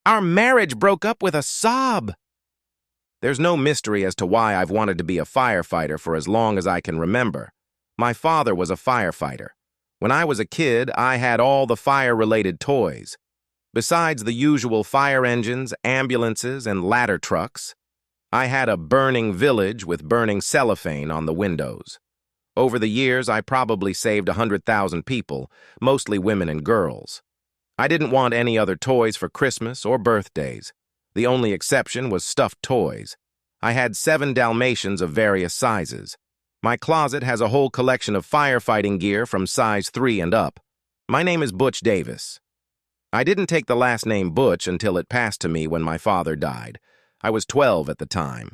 Our marriage broke up with a sob. There's no mystery as to why I've wanted to be a firefighter for as long as I can remember. My father was a firefighter. When I was a kid, I had all the fire-related toys. Besides the usual fire engines, ambulances, and ladder trucks, I had a burning village with burning cellophane on the windows. Over the years, I probably saved 100,000 people, mostly women and girls. I didn't want any other toys for Christmas or birthdays. The only exception was stuffed toys. I had 7 Dalmatians of various sizes. My closet has a whole collection of firefighting gear from size 3 and up. My name is Butch Davis. I didn't take the last name Butch until it passed to me when my father died. I was 12 at the time.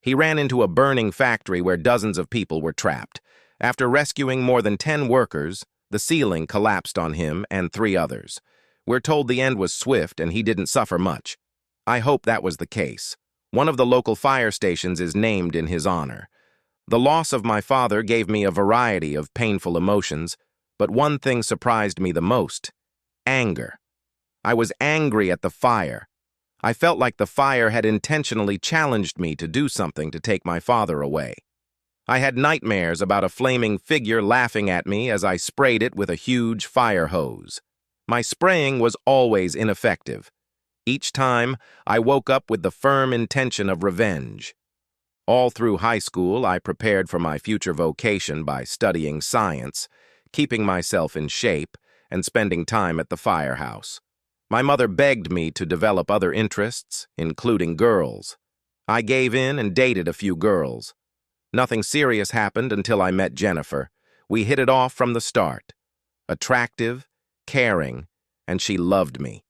He ran into a burning factory where dozens of people were trapped. After rescuing more than 10 workers, the ceiling collapsed on him and 3 others. We're told the end was swift and he didn't suffer much. I hope that was the case. One of the local fire stations is named in his honor. The loss of my father gave me a variety of painful emotions, but one thing surprised me the most: anger. I was angry at the fire. I felt like the fire had intentionally challenged me to do something to take my father away. I had nightmares about a flaming figure laughing at me as I sprayed it with a huge fire hose. My spraying was always ineffective. Each time, I woke up with the firm intention of revenge. All through high school, I prepared for my future vocation by studying science, keeping myself in shape, and spending time at the firehouse. My mother begged me to develop other interests, including girls. I gave in and dated a few girls. Nothing serious happened until I met Jennifer. We hit it off from the start. Attractive, caring, and she loved me.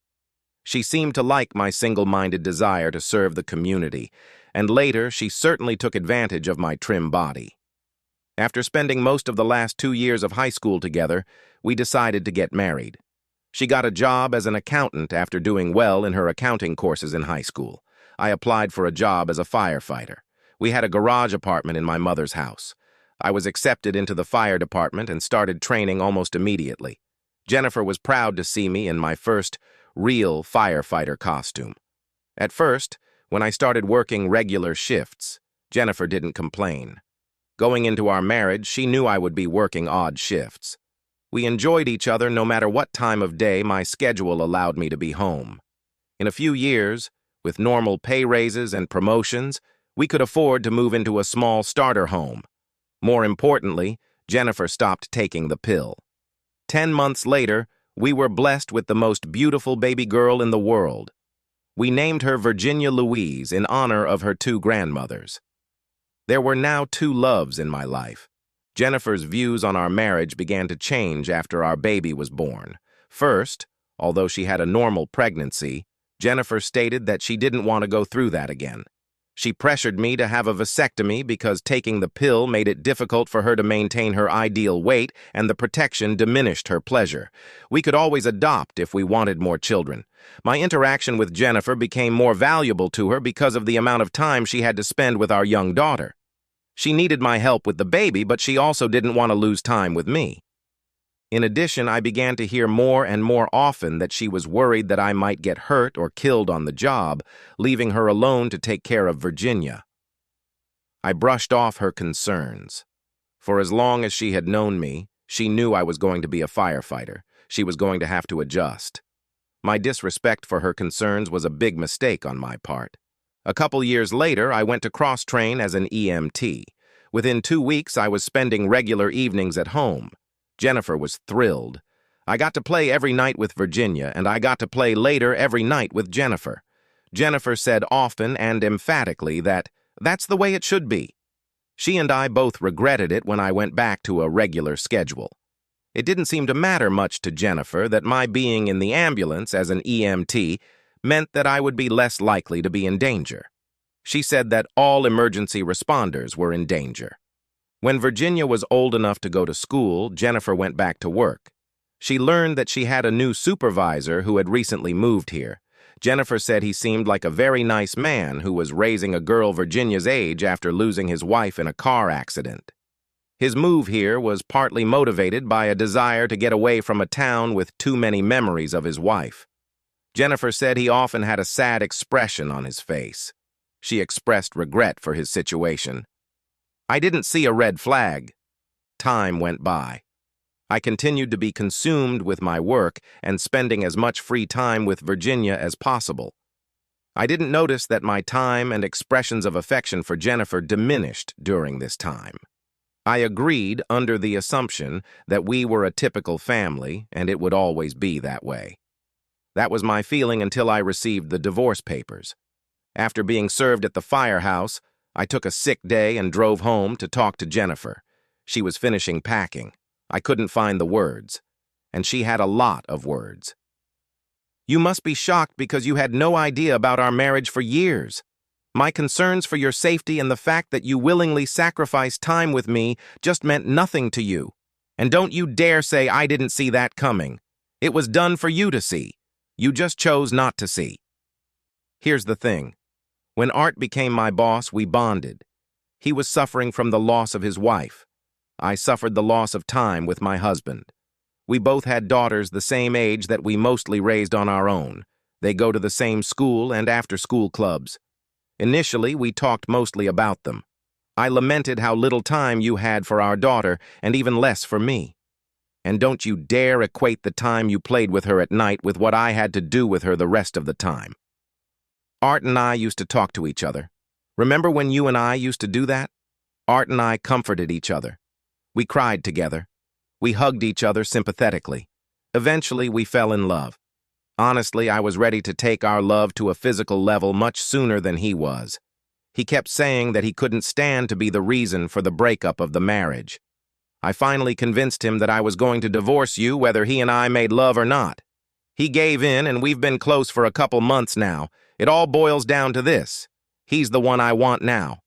She seemed to like my single-minded desire to serve the community, and later she certainly took advantage of my trim body. After spending most of the last 2 years of high school together, we decided to get married. She got a job as an accountant after doing well in her accounting courses in high school. I applied for a job as a firefighter. We had a garage apartment in my mother's house. I was accepted into the fire department and started training almost immediately. Jennifer was proud to see me in my first real firefighter costume. At first, when I started working regular shifts, Jennifer didn't complain. Going into our marriage, she knew I would be working odd shifts. We enjoyed each other no matter what time of day my schedule allowed me to be home. In a few years, with normal pay raises and promotions, we could afford to move into a small starter home. More importantly, Jennifer stopped taking the pill. 10 months later, we were blessed with the most beautiful baby girl in the world. We named her Virginia Louise in honor of her 2 grandmothers. There were now 2 loves in my life. Jennifer's views on our marriage began to change after our baby was born. First, although she had a normal pregnancy, Jennifer stated that she didn't want to go through that again. She pressured me to have a vasectomy because taking the pill made it difficult for her to maintain her ideal weight, and the protection diminished her pleasure. We could always adopt if we wanted more children. My interaction with Jennifer became more valuable to her because of the amount of time she had to spend with our young daughter. She needed my help with the baby, but she also didn't want to lose time with me. In addition, I began to hear more and more often that she was worried that I might get hurt or killed on the job, leaving her alone to take care of Virginia. I brushed off her concerns. For as long as she had known me, she knew I was going to be a firefighter. She was going to have to adjust. My disrespect for her concerns was a big mistake on my part. A couple years later, I went to cross-train as an EMT. Within 2 weeks, I was spending regular evenings at home. Jennifer was thrilled. I got to play every night with Virginia, and I got to play later every night with Jennifer. Jennifer said often and emphatically that that's the way it should be. She and I both regretted it when I went back to a regular schedule. It didn't seem to matter much to Jennifer that my being in the ambulance as an EMT meant that I would be less likely to be in danger. She said that all emergency responders were in danger. When Virginia was old enough to go to school, Jennifer went back to work. She learned that she had a new supervisor who had recently moved here. Jennifer said he seemed like a very nice man who was raising a girl Virginia's age after losing his wife in a car accident. His move here was partly motivated by a desire to get away from a town with too many memories of his wife. Jennifer said he often had a sad expression on his face. She expressed regret for his situation. I didn't see a red flag. Time went by. I continued to be consumed with my work and spending as much free time with Virginia as possible. I didn't notice that my time and expressions of affection for Jennifer diminished during this time. I agreed under the assumption that we were a typical family and it would always be that way. That was my feeling until I received the divorce papers. After being served at the firehouse, I took a sick day and drove home to talk to Jennifer. She was finishing packing. I couldn't find the words, and she had a lot of words. You must be shocked because you had no idea about our marriage for years. My concerns for your safety and the fact that you willingly sacrificed time with me just meant nothing to you. And don't you dare say I didn't see that coming. It was done for you to see. You just chose not to see. Here's the thing. When Art became my boss, we bonded. He was suffering from the loss of his wife. I suffered the loss of time with my husband. We both had daughters the same age that we mostly raised on our own. They go to the same school and after-school clubs. Initially, we talked mostly about them. I lamented how little time you had for our daughter and even less for me. And don't you dare equate the time you played with her at night with what I had to do with her the rest of the time. Art and I used to talk to each other. Remember when you and I used to do that? Art and I comforted each other. We cried together. We hugged each other sympathetically. Eventually, we fell in love. Honestly, I was ready to take our love to a physical level much sooner than he was. He kept saying that he couldn't stand to be the reason for the breakup of the marriage. I finally convinced him that I was going to divorce you whether he and I made love or not. He gave in and we've been close for a couple months now. It all boils down to this. He's the one I want now.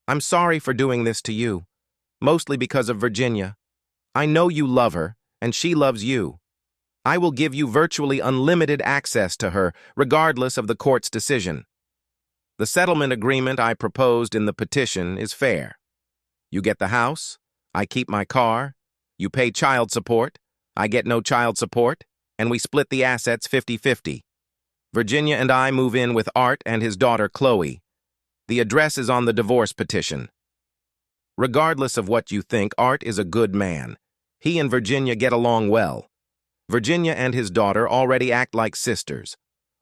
I'm sorry for doing this to you, mostly because of Virginia. I know you love her, and she loves you. I will give you virtually unlimited access to her, regardless of the court's decision. The settlement agreement I proposed in the petition is fair. You get the house, I keep my car, you pay child support, I get no child support, and we split the assets 50-50. Virginia and I move in with Art and his daughter Chloe. The address is on the divorce petition. Regardless of what you think, Art is a good man. He and Virginia get along well. Virginia and his daughter already act like sisters.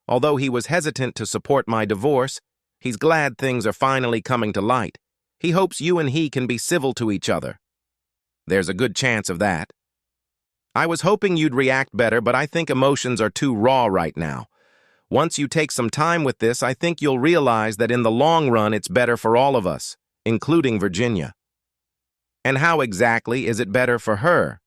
Although he was hesitant to support my divorce, he's glad things are finally coming to light. He hopes you and he can be civil to each other. There's a good chance of that. I was hoping you'd react better, but I think emotions are too raw right now. Once you take some time with this, I think you'll realize that in the long run it's better for all of us, including Virginia. And how exactly is it better for her?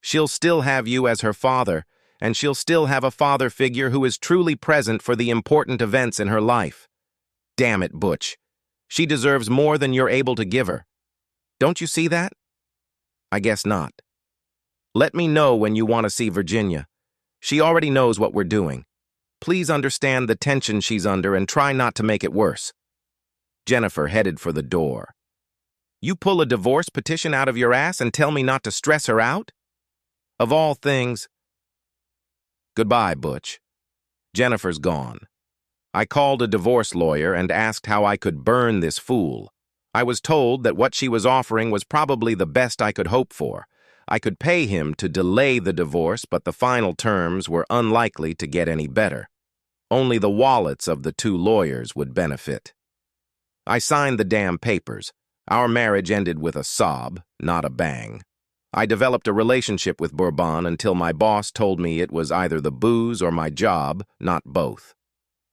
She'll still have you as her father, and she'll still have a father figure who is truly present for the important events in her life. Damn it, Butch. She deserves more than you're able to give her. Don't you see that? I guess not. Let me know when you want to see Virginia. She already knows what we're doing. Please understand the tension she's under and try not to make it worse. Jennifer headed for the door. You pull a divorce petition out of your ass and tell me not to stress her out? Of all things. Goodbye, Butch. Jennifer's gone. I called a divorce lawyer and asked how I could burn this fool. I was told that what she was offering was probably the best I could hope for. I could pay him to delay the divorce, but the final terms were unlikely to get any better. Only the wallets of the two lawyers would benefit. I signed the damn papers. Our marriage ended with a sob, not a bang. I developed a relationship with Bourbon until my boss told me it was either the booze or my job, not both.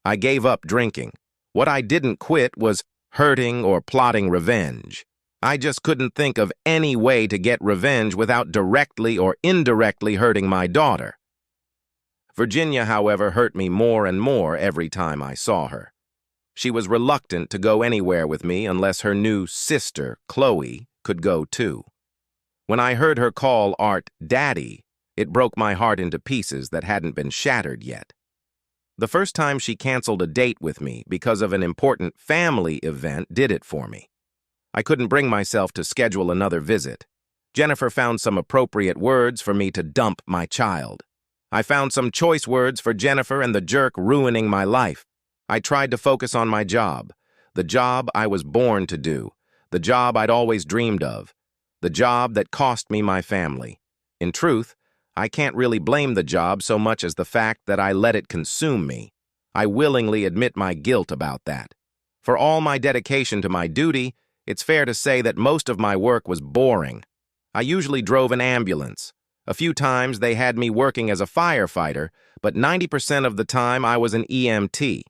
I gave up drinking. What I didn't quit was hurting or plotting revenge. I just couldn't think of any way to get revenge without directly or indirectly hurting my daughter. Virginia, however, hurt me more and more every time I saw her. She was reluctant to go anywhere with me unless her new sister, Chloe, could go too. When I heard her call Art Daddy, it broke my heart into pieces that hadn't been shattered yet. The first time she canceled a date with me because of an important family event did it for me. I couldn't bring myself to schedule another visit. Jennifer found some appropriate words for me to dump my child. I found some choice words for Jennifer and the jerk ruining my life. I tried to focus on my job, the job I was born to do, the job I'd always dreamed of, the job that cost me my family. In truth, I can't really blame the job so much as the fact that I let it consume me. I willingly admit my guilt about that. For all my dedication to my duty, it's fair to say that most of my work was boring. I usually drove an ambulance. A few times they had me working as a firefighter, but 90% of the time I was an EMT.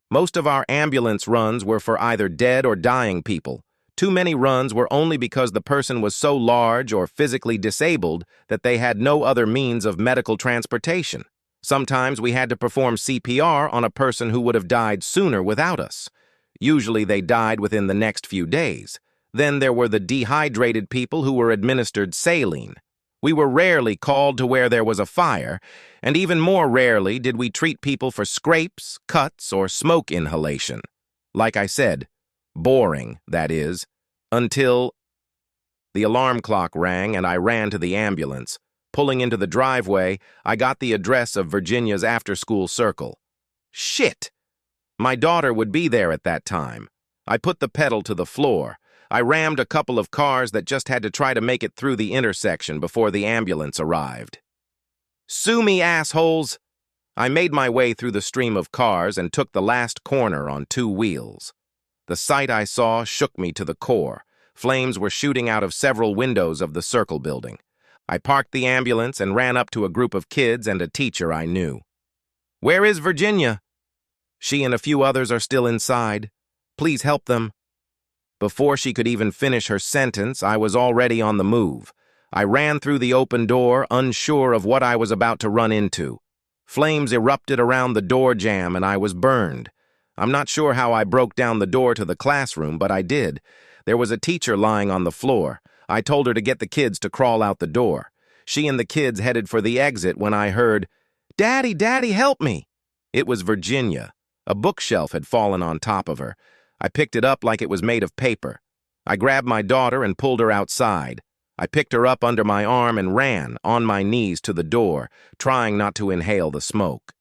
Most of our ambulance runs were for either dead or dying people. Too many runs were only because the person was so large or physically disabled that they had no other means of medical transportation. Sometimes we had to perform CPR on a person who would have died sooner without us. Usually they died within the next few days. Then there were the dehydrated people who were administered saline. We were rarely called to where there was a fire, and even more rarely did we treat people for scrapes, cuts, or smoke inhalation. Like I said, boring, that is, until the alarm clock rang and I ran to the ambulance. Pulling into the driveway, I got the address of Virginia's after-school circle. Shit! My daughter would be there at that time. I put the pedal to the floor. I rammed a couple of cars that just had to try to make it through the intersection before the ambulance arrived. Sue me, assholes! I made my way through the stream of cars and took the last corner on two wheels. The sight I saw shook me to the core. Flames were shooting out of several windows of the circle building. I parked the ambulance and ran up to a group of kids and a teacher I knew. "Where is Virginia?" "She and a few others are still inside. Please help them." Before she could even finish her sentence, I was already on the move. I ran through the open door, unsure of what I was about to run into. Flames erupted around the door jamb and I was burned. I'm not sure how I broke down the door to the classroom, but I did. There was a teacher lying on the floor. I told her to get the kids to crawl out the door. She and the kids headed for the exit when I heard, "Daddy, Daddy, help me!" It was Virginia. A bookshelf had fallen on top of her. I picked it up like it was made of paper. I grabbed my daughter and pulled her outside. I picked her up under my arm and ran, on my knees, to the door, trying not to inhale the smoke.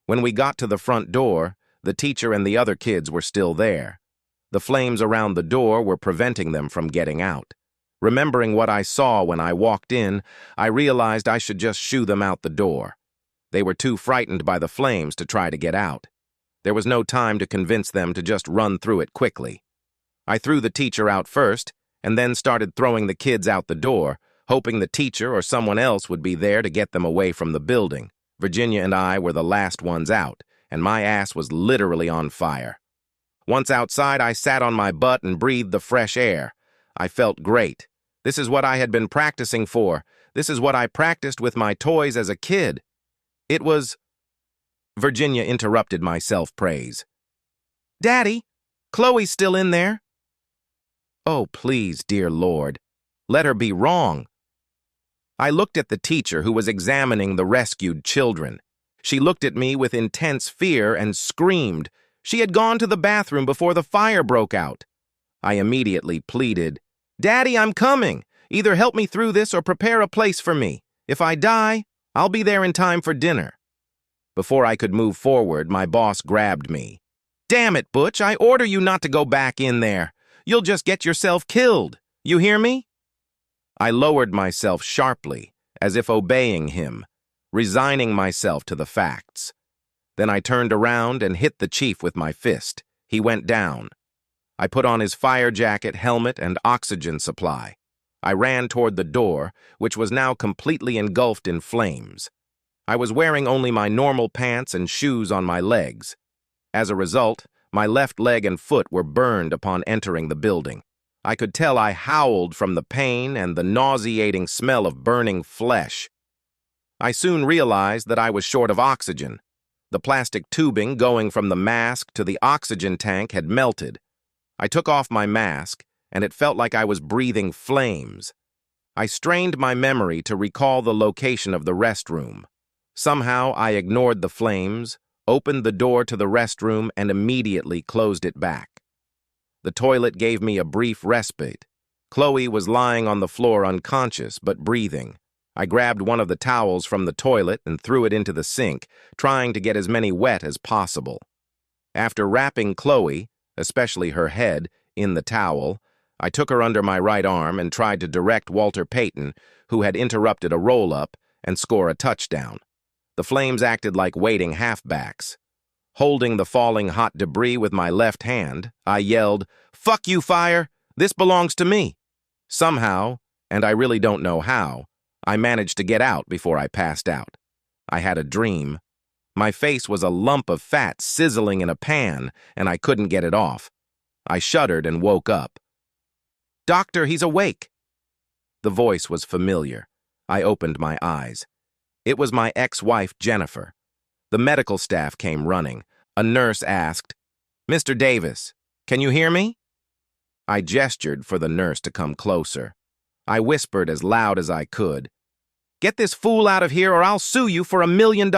When we got to the front door, the teacher and the other kids were still there. The flames around the door were preventing them from getting out. Remembering what I saw when I walked in, I realized I should just shoo them out the door. They were too frightened by the flames to try to get out. There was no time to convince them to just run through it quickly. I threw the teacher out first, and then started throwing the kids out the door, hoping the teacher or someone else would be there to get them away from the building. Virginia and I were the last ones out, and my ass was literally on fire. Once outside, I sat on my butt and breathed the fresh air. I felt great. This is what I had been practicing for. This is what I practiced with my toys as a kid. It was... Virginia interrupted my self-praise. "Daddy, Chloe's still in there." "Oh, please, dear Lord, let her be wrong." I looked at the teacher who was examining the rescued children. She looked at me with intense fear and screamed. She had gone to the bathroom before the fire broke out. I immediately pleaded, "Daddy, I'm coming. Either help me through this or prepare a place for me. If I die, I'll be there in time for dinner." Before I could move forward, my boss grabbed me. "Damn it, Butch, I order you not to go back in there. You'll just get yourself killed. You hear me?" I lowered myself sharply, as if obeying him, resigning myself to the facts. Then I turned around and hit the chief with my fist. He went down. I put on his fire jacket, helmet, and oxygen supply. I ran toward the door, which was now completely engulfed in flames. I was wearing only my normal pants and shoes on my legs. As a result, my left leg and foot were burned upon entering the building. I could tell I howled from the pain and the nauseating smell of burning flesh. I soon realized that I was short of oxygen. The plastic tubing going from the mask to the oxygen tank had melted. I took off my mask, and it felt like I was breathing flames. I strained my memory to recall the location of the restroom. Somehow I ignored the flames, opened the door to the restroom, and immediately closed it back. The toilet gave me a brief respite. Chloe was lying on the floor unconscious but breathing. I grabbed one of the towels from the toilet and threw it into the sink, trying to get as many wet as possible. After wrapping Chloe, especially her head, in the towel, I took her under my right arm and tried to direct Walter Payton, who had interrupted a roll-up, and score a touchdown. The Flames acted like waiting halfbacks. Holding the falling hot debris with my left hand, I yelled, "Fuck you, Fire! This belongs to me!" Somehow, and I really don't know how, I managed to get out before I passed out. I had a dream. My face was a lump of fat sizzling in a pan, and I couldn't get it off. I shuddered and woke up. "Doctor, he's awake!" The voice was familiar. I opened my eyes. It was my ex-wife, Jennifer. The medical staff came running. A nurse asked, "Mr. Davis, can you hear me?" I gestured for the nurse to come closer. I whispered as loud as I could, "Get this fool out of here or I'll sue you for $1 million."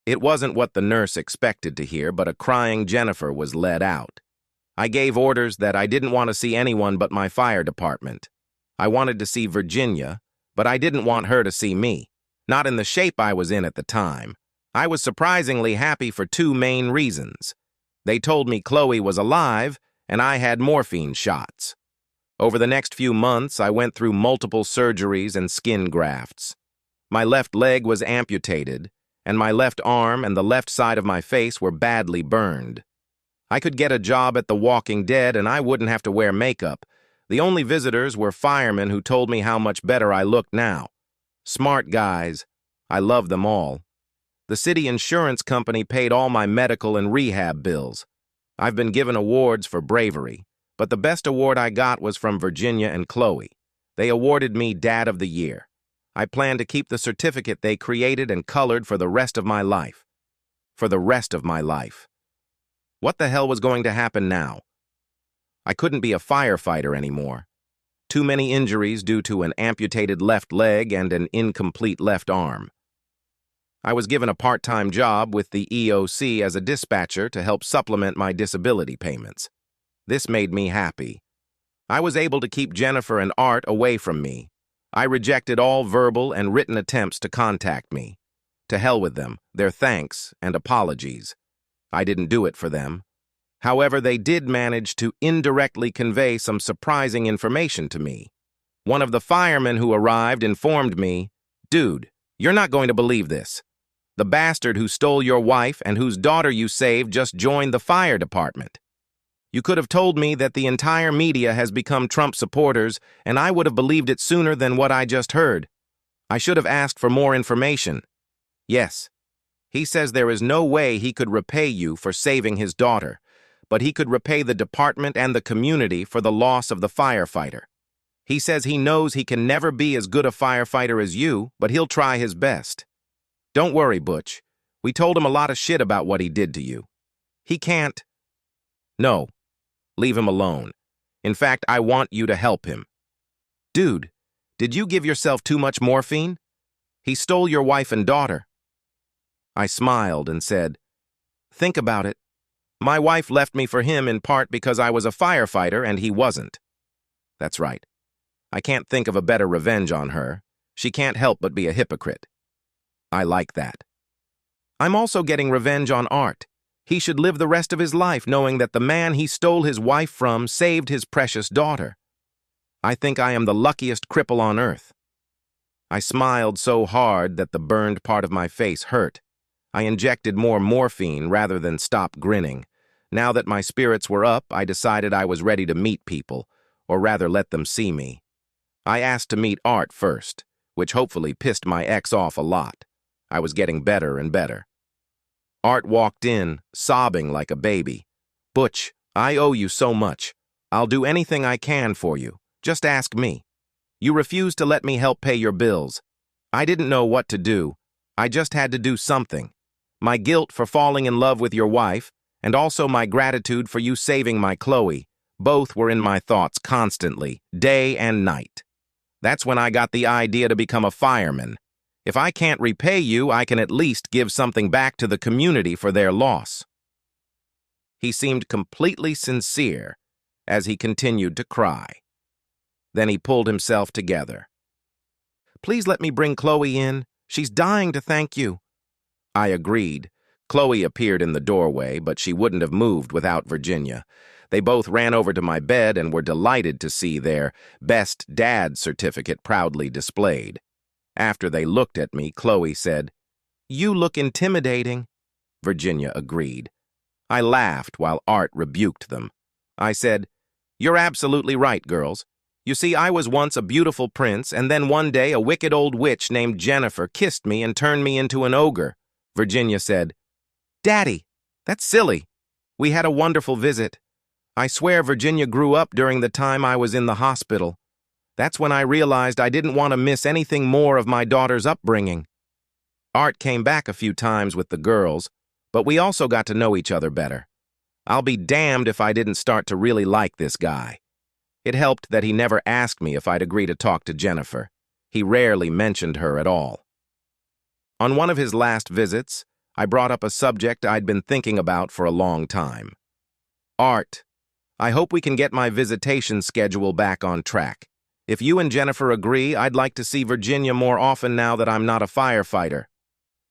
It wasn't what the nurse expected to hear, but a crying Jennifer was led out. I gave orders that I didn't want to see anyone but my fire department. I wanted to see Virginia, but I didn't want her to see me, not in the shape I was in at the time. I was surprisingly happy for two main reasons. They told me Chloe was alive, and I had morphine shots. Over the next few months, I went through multiple surgeries and skin grafts. My left leg was amputated, and my left arm and the left side of my face were badly burned. I could get a job at The Walking Dead, and I wouldn't have to wear makeup. The only visitors were firemen who told me how much better I looked now. Smart guys. I loved them all. The city insurance company paid all my medical and rehab bills. I've been given awards for bravery, but the best award I got was from Virginia and Chloe. They awarded me Dad of the Year. I plan to keep the certificate they created and colored for the rest of my life. For the rest of my life. What the hell was going to happen now? I couldn't be a firefighter anymore. Too many injuries due to an amputated left leg and an incomplete left arm. I was given a part-time job with the EOC as a dispatcher to help supplement my disability payments. This made me happy. I was able to keep Jennifer and Art away from me. I rejected all verbal and written attempts to contact me. To hell with them, their thanks and apologies. I didn't do it for them. However, they did manage to indirectly convey some surprising information to me. One of the firemen who arrived informed me, "Dude, you're not going to believe this. The bastard who stole your wife and whose daughter you saved just joined the fire department. You could have told me that the entire media has become Trump supporters, and I would have believed it sooner than what I just heard. I should have asked for more information. Yes, he says there is no way he could repay you for saving his daughter, but he could repay the department and the community for the loss of the firefighter. He says he knows he can never be as good a firefighter as you, but he'll try his best. Don't worry, Butch. We told him a lot of shit about what he did to you. He can't." "No, leave him alone. In fact, I want you to help him." "Dude, did you give yourself too much morphine? He stole your wife and daughter." I smiled and said, "Think about it. My wife left me for him in part because I was a firefighter and he wasn't. That's right. I can't think of a better revenge on her. She can't help but be a hypocrite. I like that. I'm also getting revenge on Art. He should live the rest of his life knowing that the man he stole his wife from saved his precious daughter. I think I am the luckiest cripple on earth." I smiled so hard that the burned part of my face hurt. I injected more morphine rather than stop grinning. Now that my spirits were up, I decided I was ready to meet people, or rather let them see me. I asked to meet Art first, which hopefully pissed my ex off a lot. I was getting better and better. Art walked in, sobbing like a baby. "Butch, I owe you so much. I'll do anything I can for you. Just ask me. You refused to let me help pay your bills. I didn't know what to do. I just had to do something. My guilt for falling in love with your wife, and also my gratitude for you saving my Chloe, both were in my thoughts constantly, day and night. That's when I got the idea to become a fireman. If I can't repay you, I can at least give something back to the community for their loss." He seemed completely sincere as he continued to cry. Then he pulled himself together. please let me bring Chloe in. She's dying to thank you." I agreed. Chloe appeared in the doorway, but she wouldn't have moved without Virginia. They both ran over to my bed and were delighted to see their Best Dad certificate proudly displayed. After they looked at me, Chloe said, "You look intimidating." Virginia agreed. I laughed while Art rebuked them. I said, "You're absolutely right, girls. You see, I was once a beautiful prince, and then one day a wicked old witch named Jennifer kissed me and turned me into an ogre." Virginia said, "Daddy, that's silly. We had a wonderful visit. I swear Virginia grew up during the time I was in the hospital. That's when I realized I didn't want to miss anything more of my daughter's upbringing." Art came back a few times with the girls, but we also got to know each other better. I'll be damned if I didn't start to really like this guy. It helped that he never asked me if I'd agree to talk to Jennifer. He rarely mentioned her at all. On one of his last visits, I brought up a subject I'd been thinking about for a long time. "Art, I hope we can get my visitation schedule back on track. If you and Jennifer agree, I'd like to see Virginia more often now that I'm not a firefighter."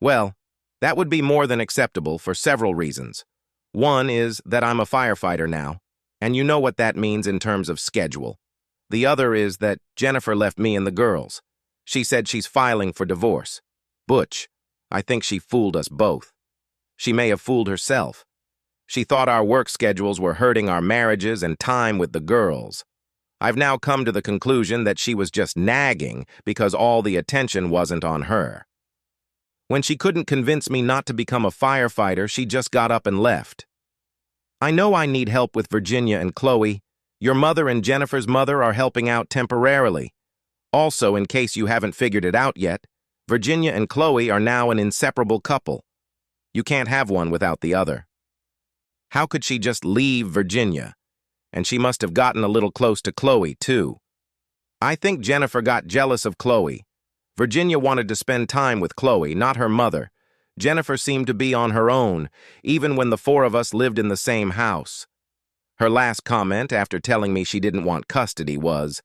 Well, that would be more than acceptable for several reasons. One is that I'm a firefighter now, and you know what that means in terms of schedule. The other is that Jennifer left me and the girls. She said she's filing for divorce. Butch, I think she fooled us both. She may have fooled herself. She thought our work schedules were hurting our marriages and time with the girls. I've now come to the conclusion that she was just nagging because all the attention wasn't on her. When she couldn't convince me not to become a firefighter, she just got up and left. I know I need help with Virginia and Chloe. Your mother and Jennifer's mother are helping out temporarily. Also, in case you haven't figured it out yet, Virginia and Chloe are now an inseparable couple. You can't have one without the other. How could she just leave Virginia? And she must have gotten a little close to Chloe, too. I think Jennifer got jealous of Chloe. Virginia wanted to spend time with Chloe, not her mother. Jennifer seemed to be on her own, even when the four of us lived in the same house. Her last comment after telling me she didn't want custody was,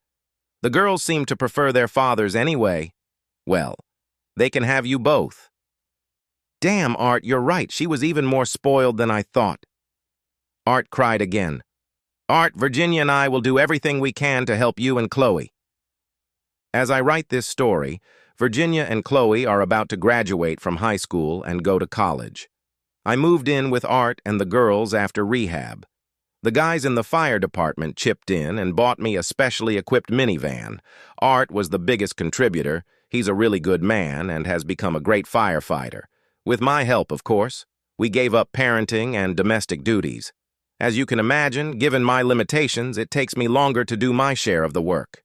"The girls seem to prefer their fathers anyway." Well, they can have you both. Damn, Art, you're right. She was even more spoiled than I thought. Art cried again. "Art, Virginia and I will do everything we can to help you and Chloe." As I write this story, Virginia and Chloe are about to graduate from high school and go to college. I moved in with Art and the girls after rehab. The guys in the fire department chipped in and bought me a specially equipped minivan. Art was the biggest contributor. He's a really good man and has become a great firefighter. With my help, of course. We gave up parenting and domestic duties. As you can imagine, given my limitations, it takes me longer to do my share of the work.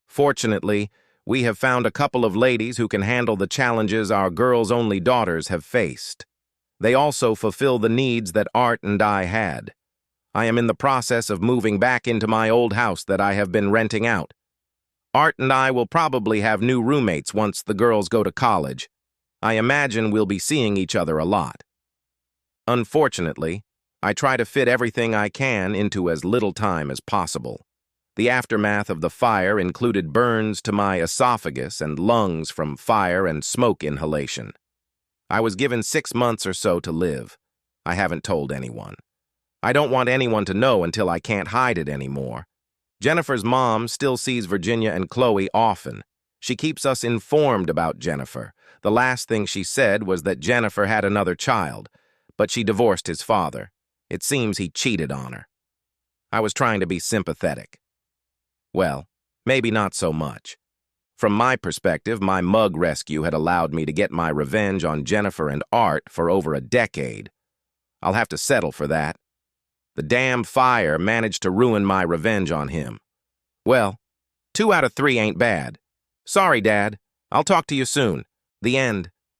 Fortunately, we have found a couple of ladies who can handle the challenges our girls' only daughters have faced. They also fulfill the needs that Art and I had. I am in the process of moving back into my old house that I have been renting out. Art and I will probably have new roommates once the girls go to college. I imagine we'll be seeing each other a lot. Unfortunately, I try to fit everything I can into as little time as possible. The aftermath of the fire included burns to my esophagus and lungs from fire and smoke inhalation. I was given 6 months or so to live. I haven't told anyone. I don't want anyone to know until I can't hide it anymore. Jennifer's mom still sees Virginia and Chloe often. She keeps us informed about Jennifer. The last thing she said was that Jennifer had another child, but she divorced his father. It seems he cheated on her. I was trying to be sympathetic. Well, maybe not so much. From my perspective, my mug rescue had allowed me to get my revenge on Jennifer and Art for over a decade. I'll have to settle for that. The damn fire managed to ruin my revenge on him. Well, 2 out of 3 ain't bad. Sorry, Dad. I'll talk to you soon. The end.